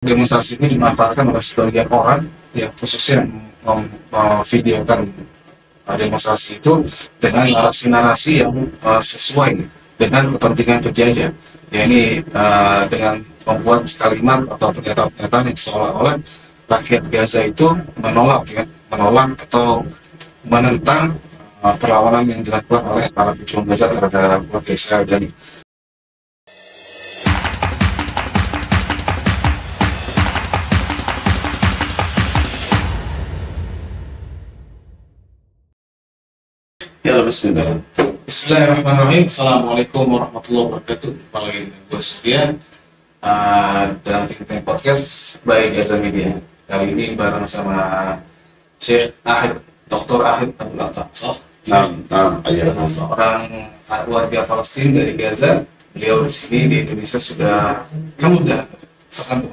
demonstrasi ini dimanfaatkan oleh sebagian orang yang khususnya memvideokan demonstrasi itu dengan narasi-narasi yang sesuai dengan kepentingan penjajah. Ya ini dengan membuat kalimat atau pernyataan-pernyataan yang seolah-olah rakyat Gaza itu menolak atau menentang perlawanan yang dilakukan oleh para pejuang Gaza terhadap warga Israel. Dan يلا بسم الله. Bismillahirrahmanirrahim. Assalamualaikum warahmatullahi wabarakatuh. Kembali lagi dengan gue Surya dalam Think Podcast by Gaza Media. Kali ini bareng sama Syekh Ahid, Dr. Ahid Abdul Atta. Naam, ayah. Seorang warga Palestina dari Gaza. Beliau di sini di Indonesia sudah, kamu udah sekarang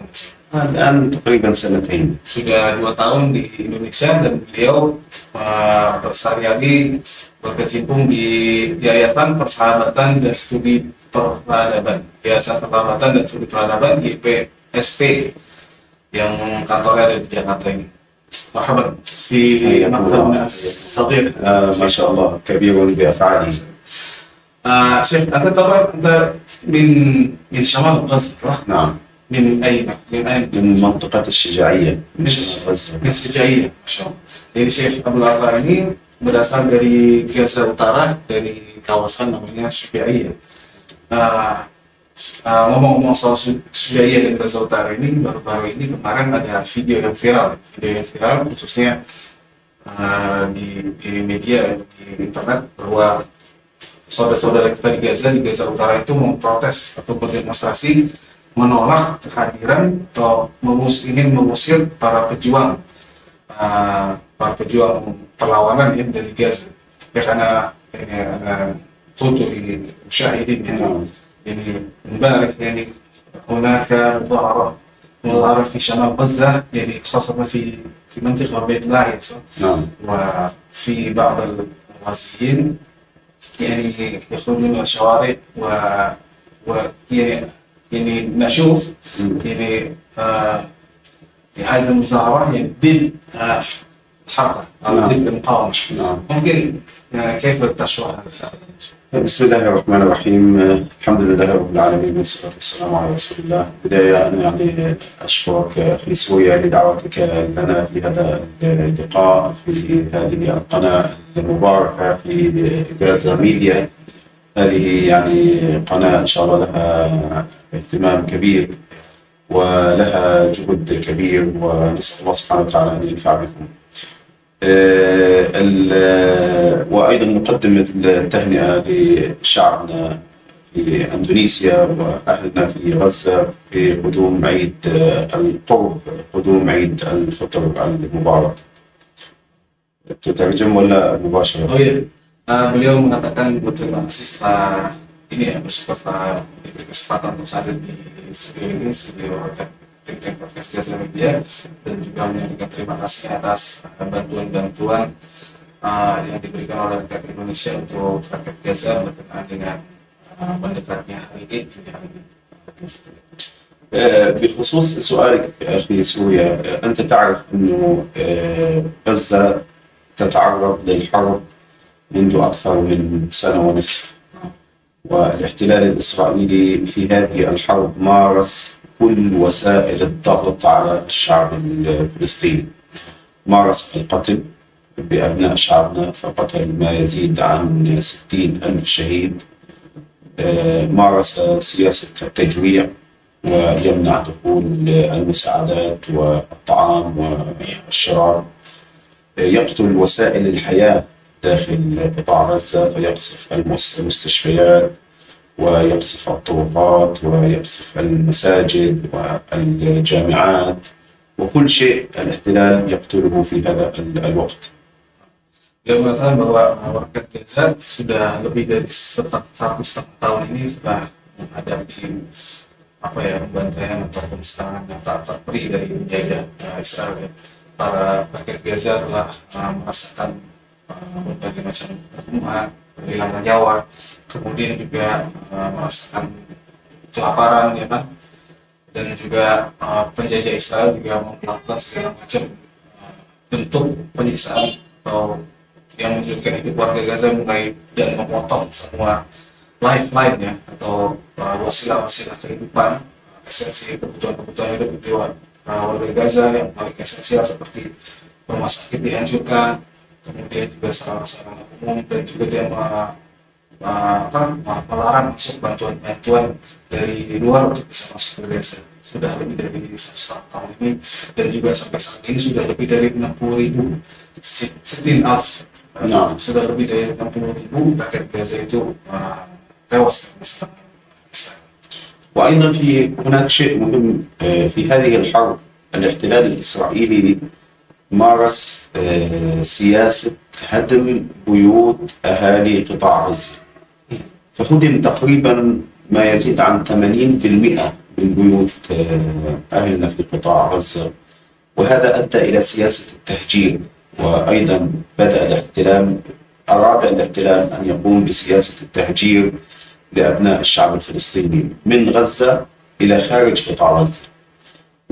الآن تقريبا سنتين. sudah 2 tahun di Indonesia, dan beliau bersehari-hari berkecimpung di Yayasan Persahabatan dan Studi Peradaban, Yayasan Persahabatan dan Studi Peradaban YPSP yang kantornya ada di Jakarta ini. Marhaban fi maktabna as-saghir. ما شاء الله كبير بأفعاله. Syekh, anta tahu anta min Shamal Gaza, نعم. من أين من منطقة الشجاعية من غزة. Sejaiyah, Masya Allah. Jadi Syekh Abdul Atta ini berasal dari Gaza Utara, dari kawasan namanya Sejaiyah. Ngomong-ngomong soal Sejaiyah dan Gaza Utara ini, baru-baru ini kemarin ada video yang viral, khususnya di media, di internet, bahwa saudara-saudara kita di Gaza Utara itu memprotes atau berdemonstrasi menolak kehadiran atau ingin mengusir para pejuang perlawanan yang dari Gaza. Ya, karena ini ada foto di syahidin ini امبارح يعني هناك مظاهرة في شمال غزة، يعني خاصة في منطقة بيت لاهيا، نعم. وفي بعض الغازيين يعني يخرجون إلى الشوارع يعني نشوف يعني هذه المظاهرة يعني ضد الحركة أو ضد المقاومة. ممكن كيف تشرح هذا؟ بسم الله الرحمن الرحيم. الحمد لله رب العالمين والصلاة والسلام على رسول الله. بداية أنا يعني أشكرك أخي سوريا لدعوتك لنا في هذا اللقاء في هذه القناة المباركة في غازا ميديا. هذه يعني قناة إن شاء الله لها اهتمام كبير ولها جهد كبير، ونسأل الله سبحانه وتعالى أن ينفع بكم. وأيضا مقدمة التهنئة لشعبنا في أندونيسيا وأهلنا في غزة بقدوم عيد القرب، قدوم عيد الفطر المبارك. تترجم ولا مباشرة؟ Oh iya, beliau mengatakan berterima kasih setelah ini ya, bersyukur setelah diberi kesempatan untuk hadir di studio Think Podcast Gaza Media, dan juga menyampaikan terima kasih atas bantuan-bantuan yang diberikan oleh rakyat Indonesia untuk rakyat Gaza berkenaan dengan mendekatnya hari Id. بخصوص سؤالك أخي سوريا، أنت تعرف أنه غزة تتعرض للحرب منذ أكثر من سنة ونصف، والاحتلال الإسرائيلي في هذه الحرب مارس كل وسائل الضغط على الشعب الفلسطيني. مارس القتل بأبناء شعبنا، فقتل ما يزيد عن 60,000 شهيد. مارس سياسة التجويع ويمنع دخول المساعدات والطعام والشراب. يقتل وسائل الحياة داخل قطاع غزة، فيقصف المستشفيات ويقصف الطرقات ويقصف المساجد والجامعات وكل شيء الاحتلال يقتله في هذا الوقت. Dia mengatakan bahwa warga Gaza sudah lebih dari 1,5 tahun ini sudah menghadapi pembantaian atau penyerangan yang tak terperi dari penjajah Israel. Para rakyat Gaza telah merasakan berbagai macam pembunuhan, kehilangan nyawa, kemudian juga merasakan kelaparan, ya kan, dan juga penjajah Israel juga melakukan segala macam bentuk penyiksaan atau yang menyulitkan hidup warga Gaza, mulai dan memotong semua lifeline ya, atau wasilah-wasilah kehidupan, esensi kebutuhan hidup di warga Gaza yang paling esensial seperti rumah sakit dihancurkan, kemudian juga sarana-sarana umum, dan juga dia melarang masuk bantuan-bantuan dari luar untuk bisa masuk ke Gaza. Sudah lebih dari 1,5 tahun ini, dan juga sampai saat ini sudah lebih dari 60.000 sudah lebih dari 60.000 rakyat Gaza itu tewas karena serangan Israel. وأيضا هناك شيء مهم في هذه الحرب. الاحتلال الإسرائيلي مارس سياسة هدم بيوت أهالي قطاع غزة، فهدم تقريبا ما يزيد عن 80% من بيوت أهلنا في قطاع غزة، وهذا أدى إلى سياسة التهجير. وأيضا أراد الاحتلال أن يقوم بسياسة التهجير لأبناء الشعب الفلسطيني من غزة إلى خارج قطاع غزة،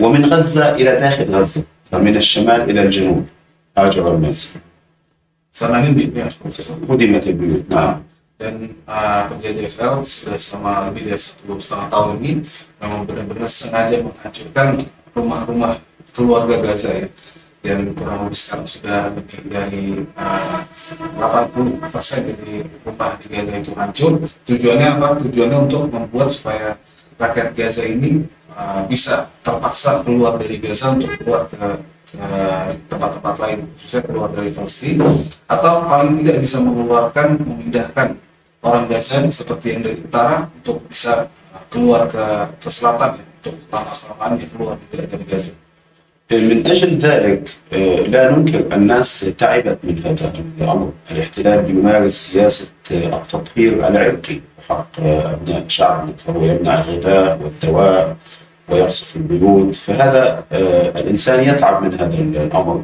ومن غزة إلى داخل غزة، فمن الشمال إلى الجنوب هاجر الناس. هدمت البيوت. نعم. Dan penjajah Israel sudah selama lebih dari 1,5 tahun ini memang benar-benar sengaja menghancurkan rumah-rumah keluarga Gaza ya, dan kurang lebih sekarang sudah lebih dari 80% dari rumah di Gaza itu hancur. Tujuannya apa? Tujuannya untuk membuat supaya rakyat Gaza ini bisa terpaksa keluar dari Gaza untuk keluar ke tempat-tempat lain, khususnya keluar dari Palestina, atau paling tidak bisa memindahkan orang Gaza seperti yang dari utara untuk bisa keluar ke selatan ya, untuk lama-lamaannya keluar dari Gaza. من أجل ذلك لا ننكر الناس تعبت من هذا الأمر. الاحتلال يمارس سياسة التطهير العرقي حق أبناء شعبنا، فهو يمنع الغذاء والدواء ويرصف البيوت، فهذا الإنسان يتعب من هذا الأمر.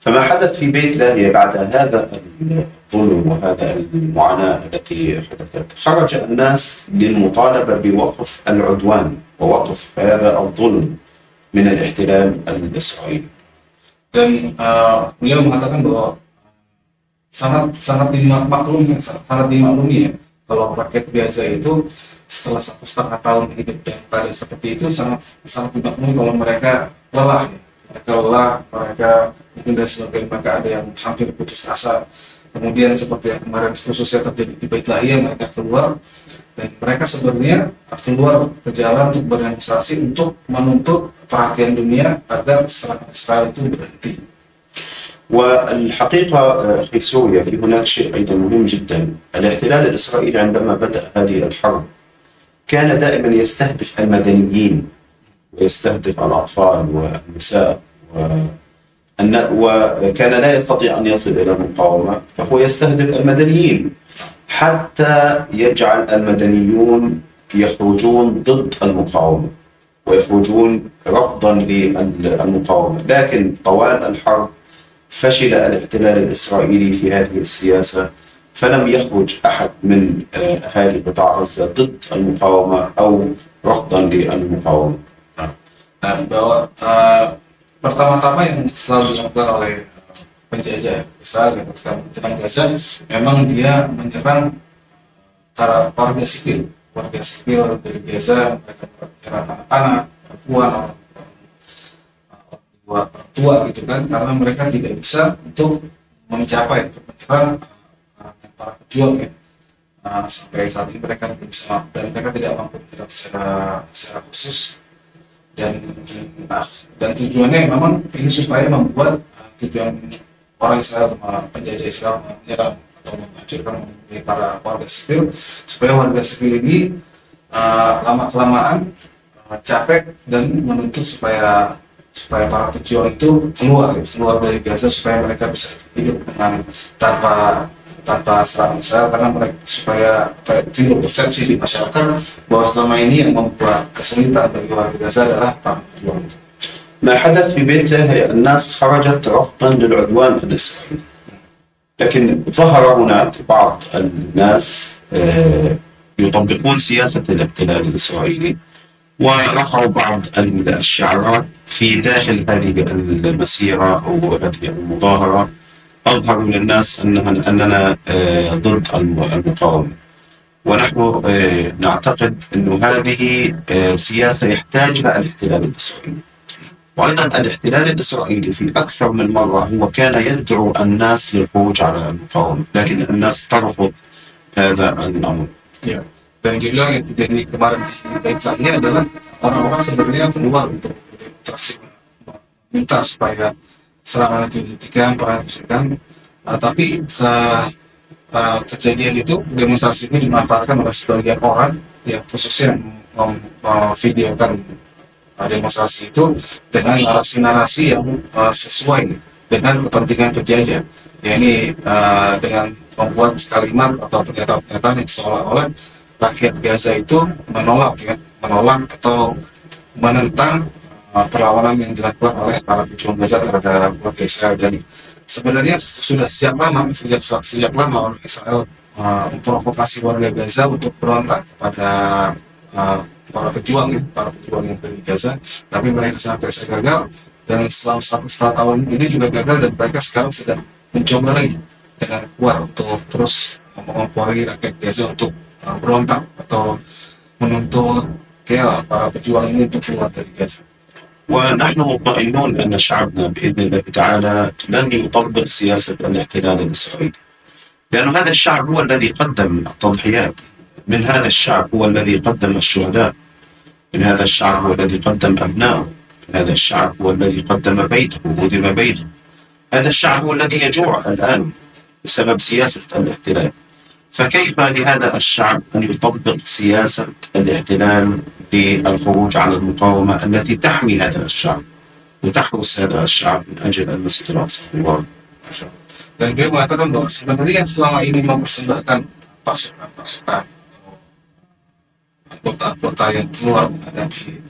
فما حدث في بيت لاهيا بعد هذا الظلم وهذا المعاناة التي حدثت، خرج الناس للمطالبة بوقف العدوان ووقف هذا الظلم من الاحتلال الإسرائيلي. Dan beliau mengatakan bahwa sangat dimaklumi ya, kalau rakyat Gaza itu setelah 1,5 tahun hidup dalam keadaan seperti itu sangat dimaklumi kalau mereka lelah ya. Mereka mungkin dari sebagian mereka ada yang hampir putus asa. Kemudian seperti yang kemarin khususnya terjadi di Beit Lahia, mereka keluar, dan mereka sebenarnya keluar ke jalan untuk berdemonstrasi untuk menuntut perhatian dunia agar serangan Israel itu berhenti. والحقيقة أخي سوريا في هناك شيء أيضا مهم جدا. الاحتلال الإسرائيلي عندما بدأ هذه الحرب كان دائما يستهدف المدنيين ويستهدف الأطفال والنساء، وكان لا يستطيع أن يصل إلى المقاومة، فهو يستهدف المدنيين حتى يجعل المدنيون يخرجون ضد المقاومة ويخرجون رفضا للمقاومة. لكن طوال الحرب فشل الاحتلال الإسرائيلي في هذه السياسة، فلم يخرج أحد من أهالي قطاع غزة ضد المقاومة أو رفضا للمقاومة. Bahwa pertama-tama yang selalu dilakukan oleh penjajah Israel ketika menyerang Gaza, memang dia menyerang warga sipil dari Gaza. Mereka menyerang anak-anak, perempuan, orang tua gitu kan, karena mereka tidak bisa untuk menyerang para pejuang ya. Sampai saat ini mereka belum bisa, dan mereka tidak mampu menyerang secara khusus. Dan tujuannya memang ini supaya membuat tujuan orang Israel, penjajah Israel menyerang atau menghancurkan para warga sipil, supaya warga sipil ini lama-kelamaan capek dan menuntut supaya para pejuang itu keluar dari Gaza, supaya mereka bisa hidup dengan tanpa serangan Israel, karena mereka supaya timbul persepsi di masyarakat bahwa selama ini yang membuat kesulitan bagi warga Gaza adalah para pejuang itu. ما حدث في بيت لاهيا الناس خرجت رفضا للعدوان الإسرائيلي، لكن ظهر هناك بعض الناس يطبقون سياسة الاحتلال الإسرائيلي ورفعوا بعض الشعارات في داخل هذه المسيرة أو هذه المظاهرة، أظهروا للناس أننا ضد المقاومة. ونحن نعتقد أن هذه سياسة يحتاجها الاحتلال الإسرائيلي. وأيضا الاحتلال الإسرائيلي في أكثر من مرة هو كان يدعو الناس للخروج على المقاومة، لكن الناس ترفض هذا الأمر. Dan juga yang terjadi kemarin di Baitlahnya adalah orang-orang sebenarnya keluar untuk demonstrasi minta supaya serangan itu dihentikan, perang dihentikan. Tapi kejadian itu, demonstrasi ini dimanfaatkan oleh sebagian orang yang khususnya memvideokan demonstrasi itu dengan narasi-narasi yang sesuai dengan kepentingan penjajah. Yakni dengan membuat kalimat atau pernyataan-pernyataan yang seolah-olah rakyat Gaza itu menolak atau menentang perlawanan yang dilakukan oleh para pejuang Gaza terhadap warga Israel. Dan sebenarnya sudah sejak lama orang Israel memprovokasi warga Gaza untuk berontak kepada para pejuang yang ada di Gaza, tapi mereka senantiasa gagal. Dan selama setengah tahun ini juga gagal, dan mereka sekarang sedang mencoba lagi dengan kuat untuk terus mempengaruhi rakyat Gaza untuk berontak atau menuntut para pejuang ini untuk keluar dari Gaza. ونحن مطمئنون أن شعبنا بإذن الله تعالى لن يطبق سياسة الاحتلال الإسرائيلي، لأن هذا الشعب هو الذي قدم التضحيات، من هذا الشعب هو الذي قدم الشهداء، من هذا الشعب هو الذي قدم أبنائه، من هذا الشعب هو الذي قدم بيته وهدم بيته. هذا الشعب هو الذي يجوع الآن بسبب سياسة الاحتلال. فكيف لهذا الشعب أن يطبق سياسة الاحتلال للخروج على المقاومة التي تحمي هذا الشعب وتحرس هذا الشعب من أجل المسجد الأقصى. Dan dia mengatakan bahwa sebenarnya selama ini mempersembahkan pasukan anggota-anggota yang keluar menghadapi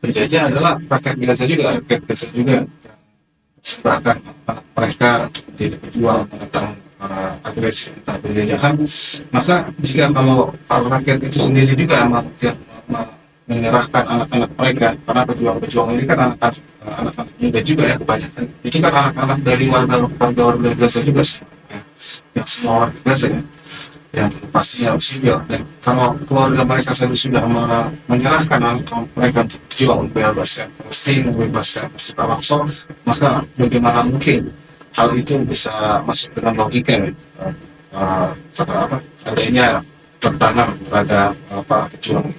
penjajah adalah rakyat Gaza juga yang mempersembahkan mereka untuk menjadi pejuang menentang agresi tentang penjajahan. Maka jika kalau para rakyat itu sendiri juga menyerahkan anak-anak mereka, karena pejuang-pejuang ini kan anak-anak muda juga ya kebanyakan, itu kan anak-anak dari warga Gaza juga yang semua warga Gaza ya, yang pastinya sipil. Dan kalau keluarga mereka sudah menyerahkan anak mereka untuk berjuang membebaskan Palestina, membebaskan Masjid Al-Aqsa, maka bagaimana mungkin hal itu bisa masuk dengan logika adanya tentangan terhadap para pejuang.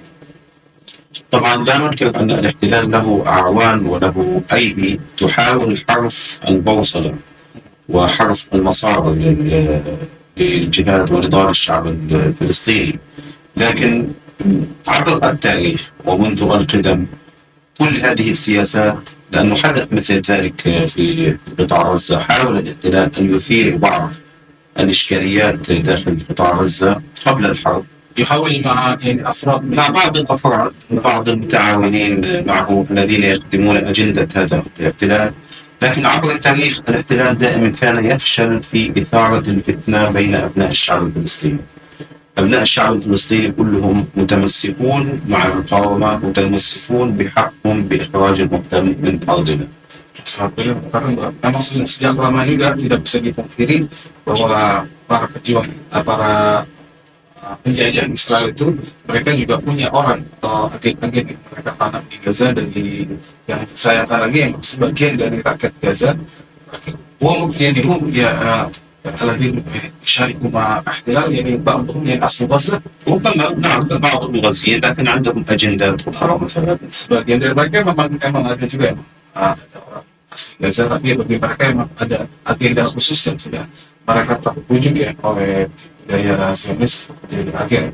طبعا لا ننكر أن الاحتلال له أعوان وله أيدي تحاول حرف البوصلة وحرف المسار للجهاد ونضال الشعب الفلسطيني، لكن عبر التاريخ ومنذ القدم كل هذه السياسات، لأنه حدث مثل ذلك في قطاع غزة، حاول الاحتلال أن يثير بعض الإشكاليات داخل قطاع غزة قبل الحرب، يحاول مع بعض الأفراد وبعض المتعاونين معه الذين يخدمون أجندة هذا الاحتلال. لكن عبر التاريخ الاحتلال دائما كان يفشل في إثارة الفتنة بين أبناء الشعب الفلسطيني. أبناء الشعب الفلسطيني كلهم متمسكون مع المقاومة، متمسكون بحقهم بإخراج المقتل من أرضنا. Memang sejak lama juga tidak bisa dipungkiri bahwa para pejuang, para penjajah Israel itu mereka juga punya orang atau agen-agen yang mereka tanam di Gaza, dan yang disayangkan lagi yang sebagian dari rakyat Gaza الذين يشاركوا مع احتلال يعني بعضهم من اصل غزه، ربما نعم بعضهم غزيين لكن عندهم اجندات اخرى مثلا. Sebagian dari mereka memang ada juga ada orang asli Gaza, tapi bagi mereka memang ada agenda khusus yang sudah mereka terwujud ya oleh budaya Zionis menjadi agen,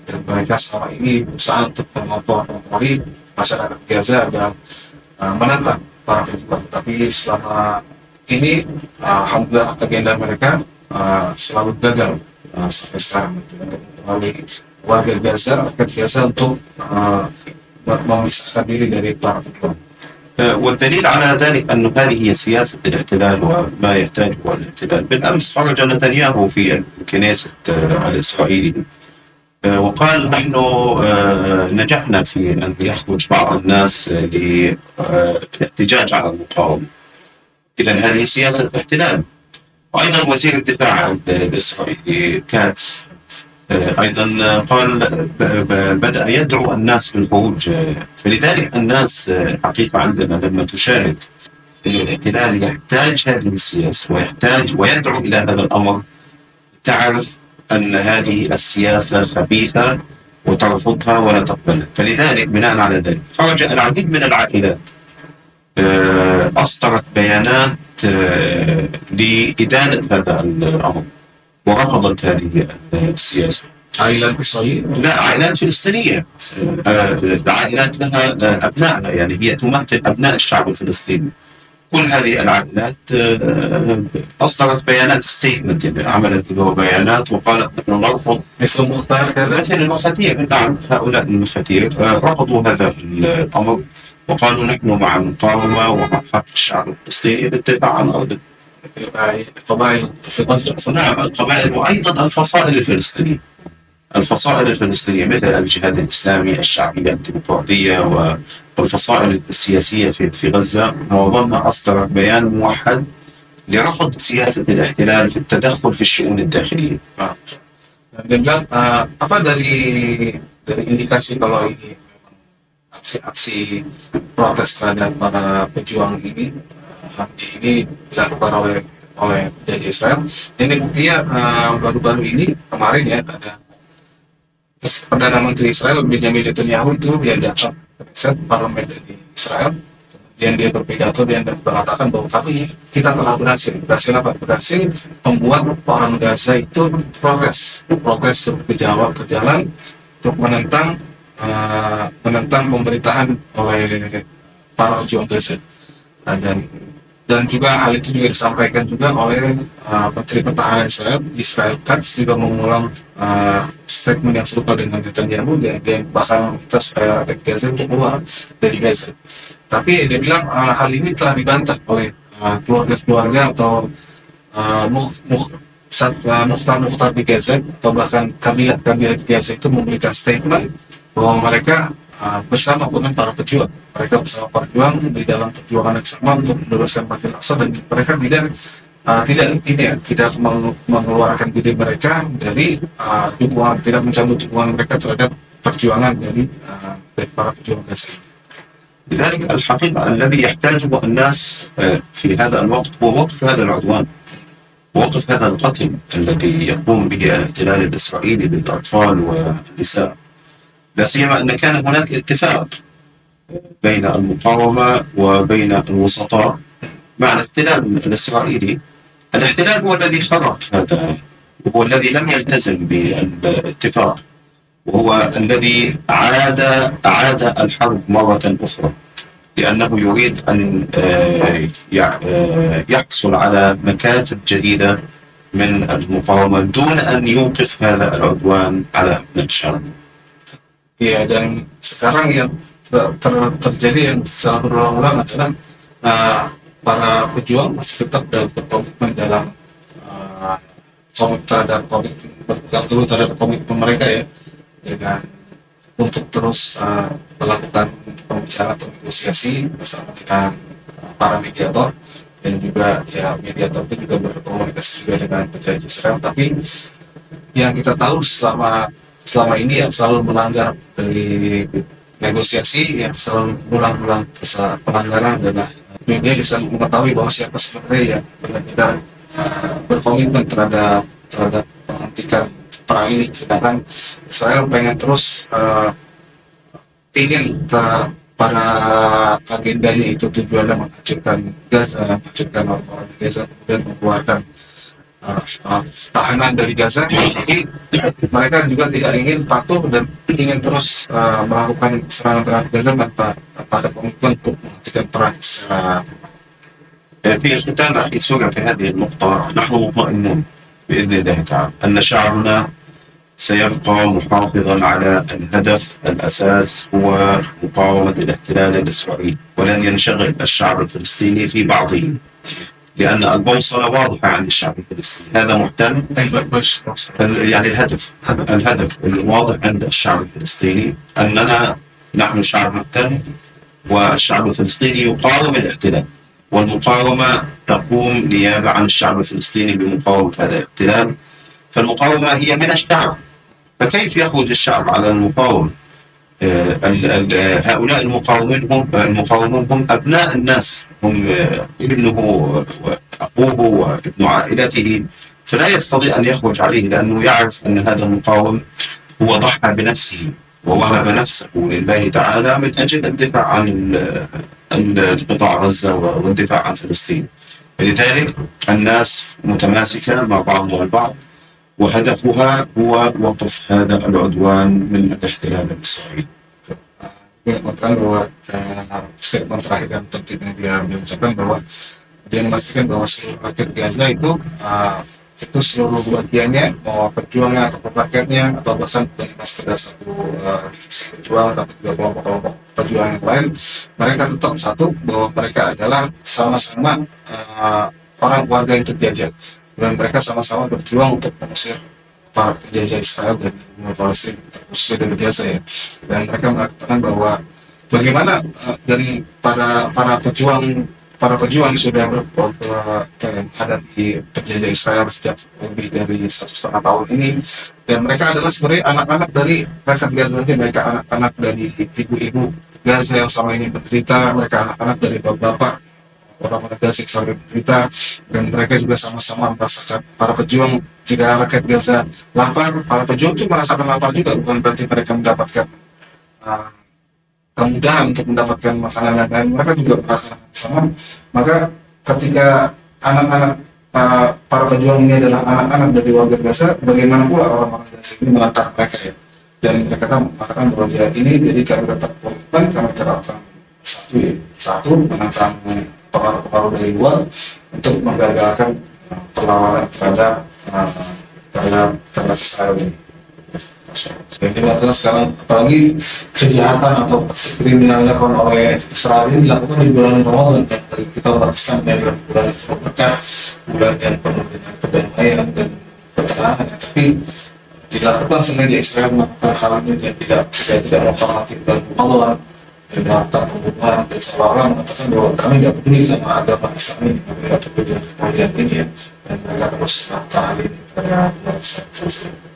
dan mereka selama ini berusaha untuk mempengaruhi masyarakat Gaza dan menantang para pejuang. Tapi selama ini alhamdulillah agenda mereka selalu gagal sampai sekarang, melalui warga Gaza, rakyat Gaza untuk memisahkan diri dari para pejuang. والدليل على ذلك أن هذه هي سياسة الاحتلال وما يحتاجه الاحتلال. بالأمس خرج نتنياهو في الكنيسة الإسرائيلي وقال نحن نجحنا في أن يخرج بعض الناس للاحتجاج على المقاومة. إذن هذه سياسة احتلال. وأيضا وزير الدفاع الإسرائيلي كاتس أيضا قال بدأ يدعو الناس بالخروج. فلذلك الناس حقيقة عندنا لما تشاهد أن الاحتلال يحتاج هذه السياسة ويدعو إلى هذا الأمر، تعرف أن هذه السياسة خبيثة وترفضها ولا تقبلها. فلذلك بناء على ذلك خرج العديد من العائلات أصدرت بيانات لإدانة هذا الأمر ورفضت هذه السياسة. عائلات إسرائيلية؟ لا، عائلات فلسطينية. العائلات لها أبنائها، يعني هي تمثل أبناء الشعب الفلسطيني. كل هذه العائلات أصدرت بيانات ستيتمنت، يعني عملت له بيانات وقالت نحن نرفض مثل مختار كذا، مثل المخاتير. نعم، هؤلاء المخاتير رفضوا هذا الأمر وقالوا نحن مع المقاومة ومع حق الشعب الفلسطيني بالدفاع عن أرضه. القبائل في مصر. نعم، القبائل وأيضا الفصائل الفلسطينية. الفصائل الفلسطينية مثل الجهاد الإسلامي، الشعبية الديمقراطية، والفصائل السياسية في غزة، معظمها أصدرت بيان موحد لرفض سياسة الاحتلال في التدخل في الشؤون الداخلية. Dia bilang apa dari indikasi kalau ini aksi-aksi protes terhadap para pejuang ini ini dilakukan oleh penjajah Israel. Ini buktinya baru-baru ini kemarin ya ada Perdana Menteri Israel Benjamin Netanyahu itu dia datang ke parlemen dari Israel, kemudian dia berpidato dan mengatakan bahwa kita telah berhasil apa? Berhasil membuat orang Gaza itu protes ke jalan untuk menentang pemerintahan oleh para pejuang Gaza. Dan juga hal itu juga disampaikan juga oleh Menteri Pertahanan Israel Katz juga mengulang statement yang serupa dengan Netanyahu, dan dia bahkan meminta supaya rakyat Gaza untuk keluar dari Gaza. Tapi dia bilang hal ini telah dibantah oleh keluarga-keluarga atau mukhtar di Gaza, atau bahkan kabilah-kabilah di Gaza itu memberikan statement bahwa mereka bersama dengan para pejuang. Mereka bersama perjuang di dalam perjuangan yang sama untuk meneruskan Masjid Al-Aqsa, dan mereka tidak mengeluarkan diri mereka dari dukungan, tidak mencabut dukungan mereka terhadap perjuangan dari para pejuang Gaza. لذلك الحقيقة الذي يحتاجه الناس في هذا الوقت هو وقف هذا العدوان، وقف هذا القتل الذي يقوم به الاحتلال الإسرائيلي للأطفال والنساء. لا سيما أن كان هناك اتفاق بين المقاومة وبين الوسطاء مع الاحتلال الإسرائيلي. الاحتلال هو الذي خرق هذا، وهو الذي لم يلتزم بالاتفاق، وهو الذي أعاد الحرب مرة أخرى، لأنه يريد أن يحصل على مكاسب جديدة من المقاومة دون أن يوقف هذا العدوان على أبناء الشعب. Ya, dan sekarang yang terjadi yang secara berulang-ulang adalah para pejuang masih tetap berkomitmen dalam berpegang teguh terhadap komitmen mereka ya, dengan untuk terus melakukan pembicaraan atau negosiasi bersama dengan para mediator, dan juga ya mediator itu juga berkomunikasi juga dengan penjajah Israel. Tapi yang kita tahu selama ini yang selalu melanggar dari negosiasi, yang selalu ulang-ulang pelanggaran adalah dunia bisa mengetahui bahwa siapa sebenarnya yang benar-benar berkomitmen terhadap menghentikan perang ini. Sedangkan Israel pengen terus ingin pada agendanya itu tujuannya menghancurkan Gaza, menghancurkan orang-orang di Gaza, kemudian mengeluarkan tahanan dari Gaza. Tapi mereka juga tidak ingin patuh dan ingin terus melakukan serangan terhadap Gaza tanpa ada komitmen untuk menghentikan perang secara. في الختام أخي سوريا في هذه النقطة نحن مطمئنون بإذن الله تعالى أن شعبنا سيبقى محافظا على الهدف الأساس هو مقاومة الاحتلال الإسرائيلي، ولن ينشغل الشعب الفلسطيني في بعضه لأن البوصلة واضحة عند الشعب الفلسطيني، هذا محتل. يعني الهدف الواضح عند الشعب الفلسطيني أننا نحن شعب محتل، والشعب الفلسطيني يقاوم الاحتلال، والمقاومة تقوم نيابة عن الشعب الفلسطيني بمقاومة هذا الاحتلال. فالمقاومة هي من الشعب، فكيف يخرج الشعب على المقاومة؟ هؤلاء المقاومون هم أبناء الناس، هم ابنه وأخوه وابن عائلته، فلا يستطيع أن يخرج عليه، لأنه يعرف أن هذا المقاوم هو ضحى بنفسه ووهب نفسه لله تعالى من أجل الدفاع عن القطاع غزة والدفاع عن فلسطين. لذلك الناس متماسكة مع بعضها البعض، وهدفها هو وقف هذا العدوان من الاحتلال الإسرائيلي. Mengatakan bahwa statement terakhir dan pentingnya dia mengucapkan bahwa dia memastikan bahwa seluruh rakyat Gaza itu seluruh bagiannya, mau pejuangnya atau rakyatnya, atau bahkan bukan sekedar satu divisi pejuang tapi juga kelompok-kelompok pejuang yang lain, mereka tetap satu, bahwa mereka adalah sama-sama orang warga yang terjajah, dan mereka sama-sama berjuang untuk mengusir para penjajah Israel dari bumi Palestina, khususnya dari Gaza ya. Dan mereka mengatakan bahwa bagaimana dari para pejuang yang sudah menghadapi penjajah Israel sejak lebih dari 1,5 tahun ini, dan mereka adalah sebenarnya anak-anak dari rakyat Gaza saja, mereka anak-anak dari ibu-ibu Gaza yang selama ini menderita, mereka anak-anak dari bapak-bapak orang-orang Gaza yang sampai menderita, dan mereka juga sama-sama merasakan. Para pejuang, jika rakyat Gaza lapar, para pejuang itu merasakan lapar juga, bukan berarti mereka mendapatkan kemudahan untuk mendapatkan makanan dan lain, mereka juga merasakan sama. Maka ketika anak-anak para pejuang ini adalah anak-anak dari warga Gaza, bagaimana pula orang-orang Gaza ini menantang mereka ya? Dan mereka mengatakan bahwa ini jadi kami tetap komitmen, kami tetap satu menantang pengaruh-pengaruh dari luar untuk menggagalkan perlawanan terhadap Israel ini. Yang dilakukan sekarang, apalagi kejahatan atau aksi kriminal yang dilakukan oleh Israel ini dilakukan di bulan Ramadan, yang bagi kita umat Islam adalah bulan yang penuh berkah, bulan yang penuh dengan kedamaian dan ketenangan. Tapi dilakukan sengaja Israel melakukan hal ini dan tidak menghormati bulan Ramadan, dan melakukan pembunuhan, dan seolah-olah mengatakan bahwa kami tidak peduli sama agama Islam ini, kami tidak peduli dengan kepolisian ini ya, dan mereka terus melakukan hal ini pada umat Islam.